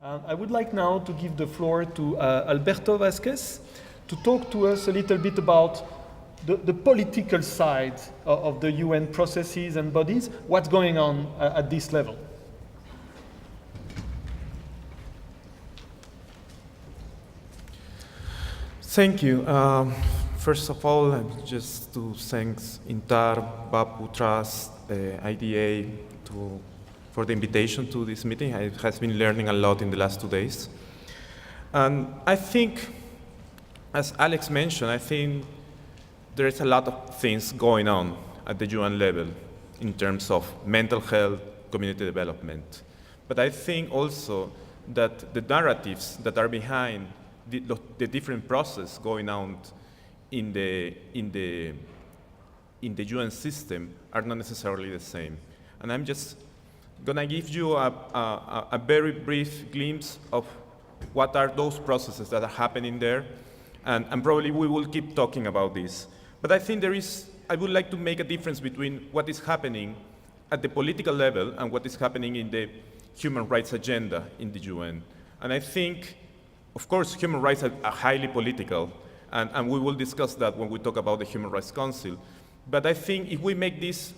I would like now to give the floor to Alberto Vasquez to talk to us a little bit about the political side of the UN processes and bodies, what's going on at this level. Thank you. First of all, just to thank INTAR, BAPU, Trust, IDA for the invitation to this meeting. I have been learning a lot in the last 2 days. And I think, as Alex mentioned, I think there is a lot of things going on at the UN level in terms of mental health, community development. But I think also that the narratives that are behind the different process going on in the UN system are not necessarily the same. And I'm just gonna give you a very brief glimpse of what are those processes that are happening there, and probably we will keep talking about this. But I think I would like to make a difference between what is happening at the political level and what is happening in the human rights agenda in the UN. And I think, of course, human rights are highly political, and we will discuss that when we talk about the Human Rights Council. But I think if we make this,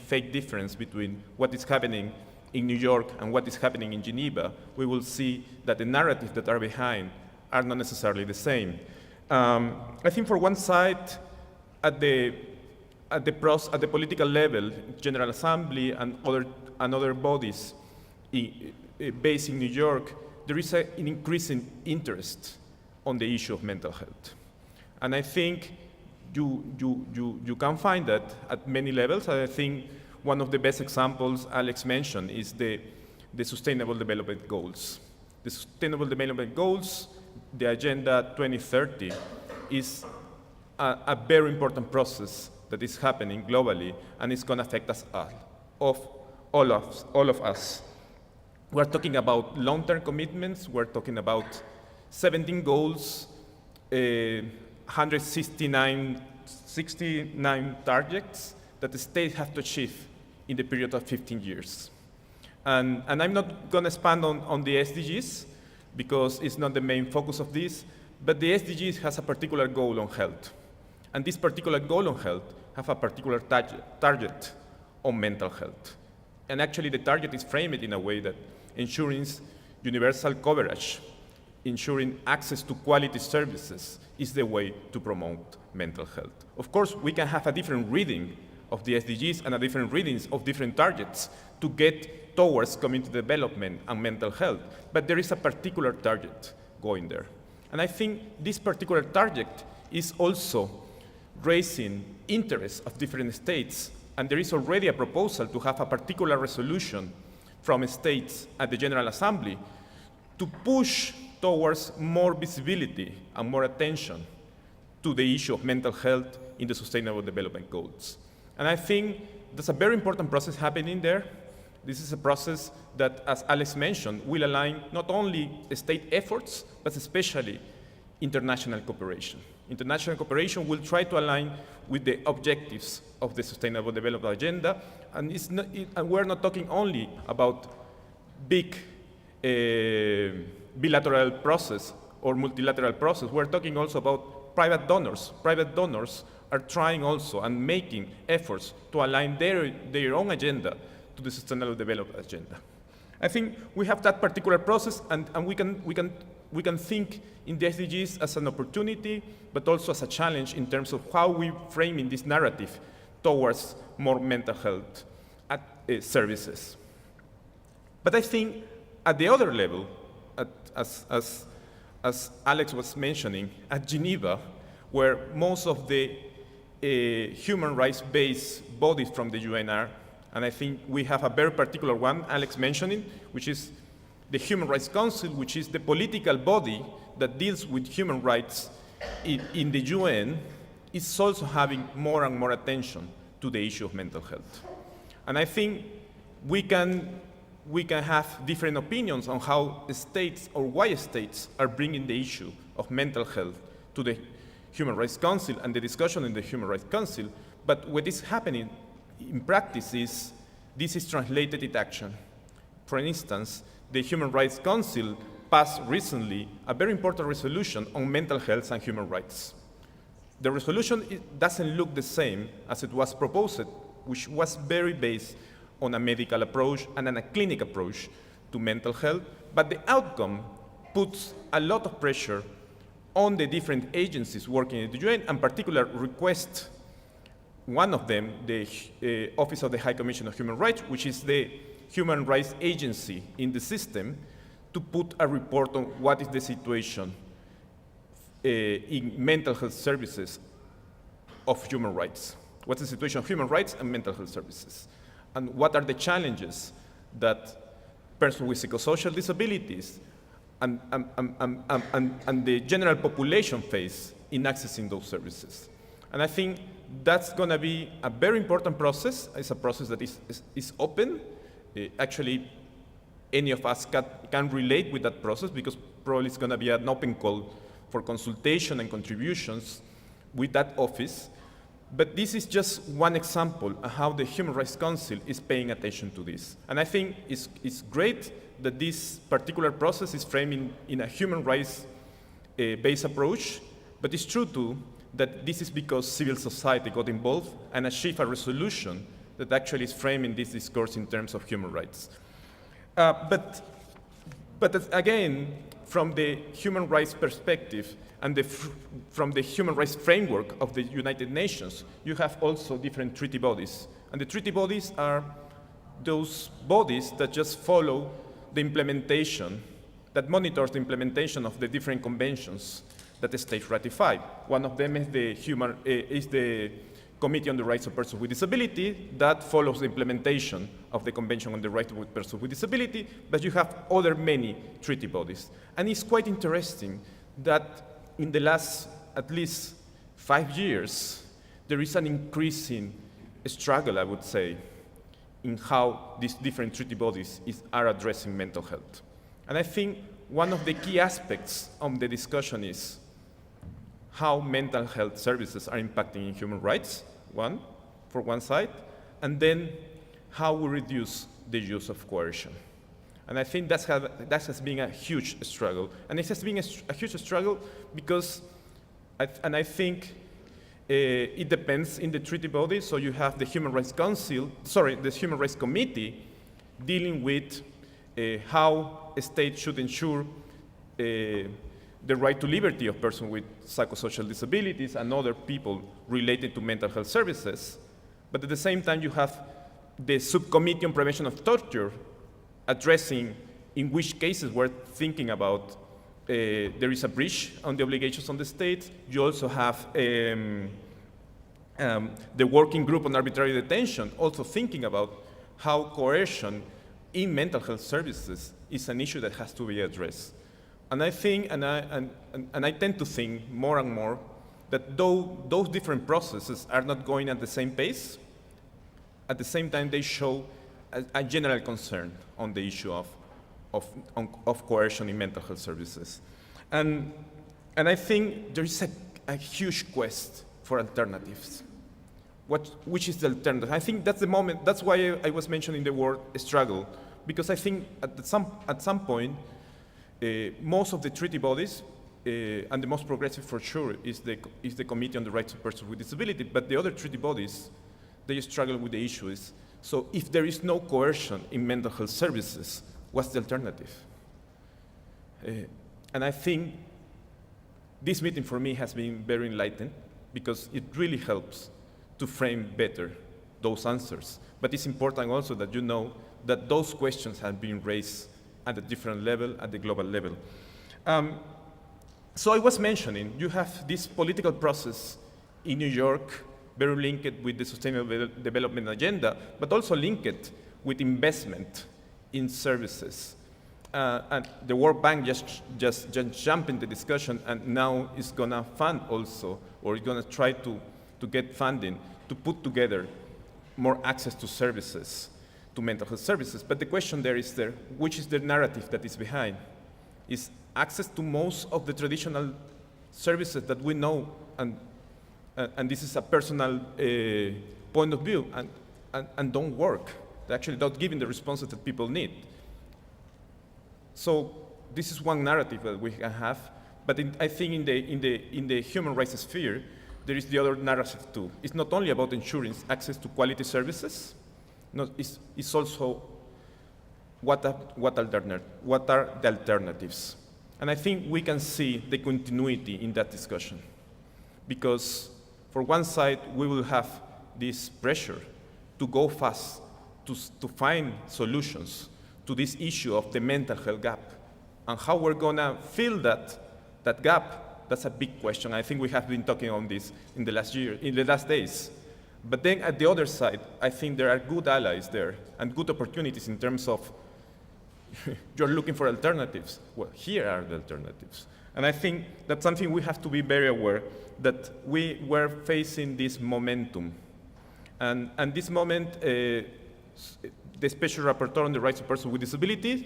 fake difference between what is happening in New York and what is happening in Geneva, we will see that the narratives that are behind are not necessarily the same. I think for one side, at the political level, General Assembly and other bodies based in New York, there is an increasing interest on the issue of mental health. And I think you can find that at many levels. I think one of the best examples Alex mentioned is the Sustainable Development Goals. The Sustainable Development Goals, the Agenda 2030, is a very important process that is happening globally, and it's going to affect us all of us. We're talking about long-term commitments. We're talking about 17 goals, 169 targets that the states have to achieve in the period of 15 years. And I'm not going to expand on the SDGs because it's not the main focus of this, but the SDGs has a particular goal on health. And this particular goal on health have a particular target on mental health. And actually the target is framed in a way that ensuring universal coverage, ensuring access to quality services is the way to promote mental health. Of course, we can have a different reading of the SDGs and a different readings of different targets to get towards community development and mental health, but there is a particular target going there. And I think this particular target is also raising interest of different states, and there is already a proposal to have a particular resolution from states at the General Assembly to push towards more visibility and more attention to the issue of mental health in the Sustainable Development Goals. And I think there's a very important process happening there. This is a process that, as Alex mentioned, will align not only state efforts, but especially international cooperation. International cooperation will try to align with the objectives of the Sustainable Development Agenda, and we're not talking only about big bilateral process or multilateral process. We're talking also about private donors. Private donors are trying also and making efforts to align their own agenda to the Sustainable Development Agenda. I think we have that particular process, and we can think in the SDGs as an opportunity, but also as a challenge in terms of how we frame in this narrative towards more mental health services. But I think at the other level, as Alex was mentioning, at Geneva, where most of the human rights-based bodies from the UN are, and I think we have a very particular one, Alex mentioning, which is the Human Rights Council, which is the political body that deals with human rights in the UN, is also having more and more attention to the issue of mental health. And I think we can have different opinions on how states or why states are bringing the issue of mental health to the Human Rights Council and the discussion in the Human Rights Council. But what is happening in practice is this is translated in action. For instance, the Human Rights Council passed recently a very important resolution on mental health and human rights. The resolution doesn't look the same as it was proposed, which was very based on a medical approach and a clinical approach to mental health, but the outcome puts a lot of pressure on the different agencies working at the UN, and particular request one of them, the Office of the High Commission of Human Rights, which is the human rights agency in the system, to put a report on what is the situation in mental health services of human rights. What's the situation of human rights and mental health services? And what are the challenges that persons with psychosocial disabilities and the general population face in accessing those services? And I think that's going to be a very important process. It's a process that is open. Actually, any of us can relate with that process, because probably it's going to be an open call for consultation and contributions with that office. But this is just one example of how the Human Rights Council is paying attention to this. And I think it's great that this particular process is framed in a human rights-based approach, but it's true too that this is because civil society got involved and achieved a resolution that actually is framing this discourse in terms of human rights. But again, from the human rights perspective and from the human rights framework of the United Nations, you have also different treaty bodies. And the treaty bodies are those bodies that just follow the implementation, that monitors the implementation of the different conventions that the states ratify. One of them is the Committee on the Rights of Persons with Disability, that follows the implementation of the Convention on the Rights of Persons with Disability, but you have other many treaty bodies. And it's quite interesting that in the last at least 5 years, there is an increasing struggle, I would say, in how these different treaty bodies are addressing mental health. And I think one of the key aspects of the discussion is how mental health services are impacting in human rights, for one side, and then how we reduce the use of coercion. And I think that has been a huge struggle. And it has been a huge struggle because, I think it depends in the treaty body. So you have the Human Rights the Human Rights Committee dealing with how a state should ensure the right to liberty of persons with psychosocial disabilities and other people related to mental health services. But at the same time, you have the Subcommittee on Prevention of Torture addressing in which cases we're thinking about there is a breach on the obligations on the state. You also have the Working Group on Arbitrary Detention also thinking about how coercion in mental health services is an issue that has to be addressed. And I think, and I tend to think more and more that though those different processes are not going at the same pace, at the same time they show a general concern on the issue of coercion in mental health services. And I think there is a huge quest for alternatives. Which is the alternative? I think that's the moment, that's why I was mentioning the word struggle, because I think at some point, most of the treaty bodies, and the most progressive for sure is the Committee on the Rights of Persons with Disability, but the other treaty bodies, they struggle with the issue. So if there is no coercion in mental health services, what's the alternative? And I think this meeting for me has been very enlightening, because it really helps to frame better those answers. But it's important also that you know that those questions have been raised at a different level, at the global level. So I was mentioning, you have this political process in New York, very linked with the Sustainable Development Agenda, but also linked with investment in services. And the World Bank just jumped in the discussion, and now is gonna fund also, or is gonna try to get funding to put together more access to services, to mental health services. But the question is which is the narrative that is behind? Is access to most of the traditional services that we know, and this is a personal point of view, and don't work. They're actually not giving the responses that people need. So this is one narrative that we can have, but I think in the human rights sphere, there is the other narrative too. It's not only about ensuring access to quality services, no, it's also what are the alternatives. And I think we can see the continuity in that discussion. Because for one side, we will have this pressure to go fast, to find solutions to this issue of the mental health gap. And how we're gonna fill that gap, that's a big question. I think we have been talking on this in the last days. But then at the other side, I think there are good allies there and good opportunities in terms of you're looking for alternatives. Well, here are the alternatives. And I think that's something we have to be very aware that we were facing this momentum. And this moment, the Special Rapporteur on the Rights of Persons with Disabilities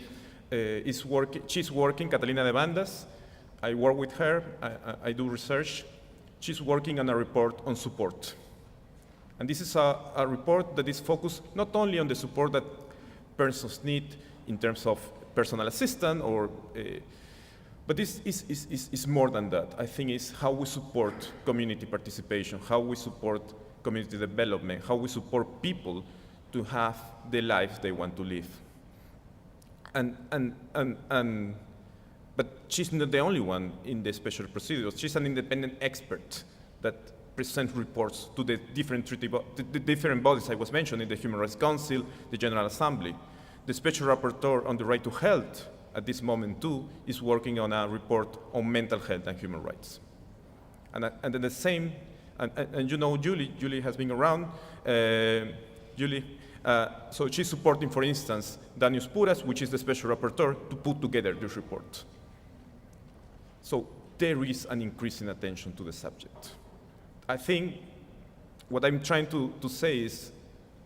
she's working, Catalina de Bandas. I work with her, I do research. She's working on a report on support. And this is a report that is focused not only on the support that persons need in terms of personal assistance, but this is more than that. I think it's how we support community participation, how we support community development, how we support people to have the lives they want to live. But she's not the only one in the special procedures. She's an independent expert that presents reports to the different bodies I was mentioning, the Human Rights Council, the General Assembly. The Special Rapporteur on the Right to Health at this moment too is working on a report on mental health and human rights. And then the same, and you know Julie has been around, so she's supporting, for instance, Danius Puras, which is the Special Rapporteur, to put together this report. So there is an increase in attention to the subject. I think what I'm trying to say is,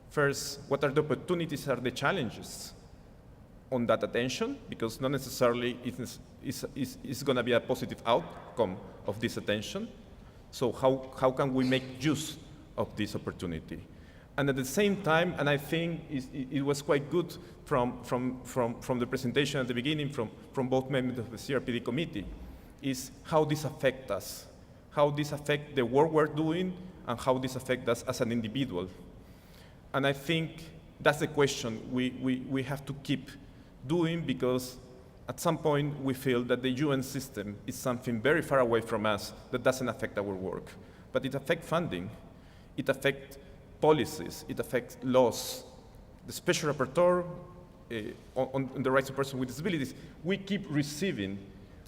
first, what are the opportunities, are the challenges on that attention? Because not necessarily it's going to be a positive outcome of this attention. So how can we make use of this opportunity? And at the same time, and I think it was quite good from the presentation at the beginning from both members of the CRPD committee, is how this affects us, how this affects the work we're doing, and how this affects us as an individual. And I think that's the question we have to keep doing, because at some point we feel that the UN system is something very far away from us that doesn't affect our work. But it affects funding, it affects policies, it affects laws. The Special Rapporteur on the rights of persons with disabilities, we keep receiving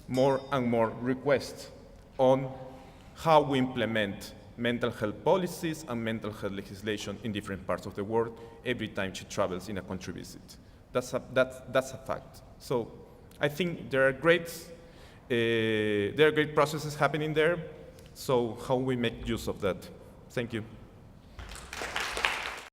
more and more requests on how we implement mental health policies and mental health legislation in different parts of the world every time she travels in a country visit. That's a fact. So I think there are great processes happening there. So how we make use of that? Thank you.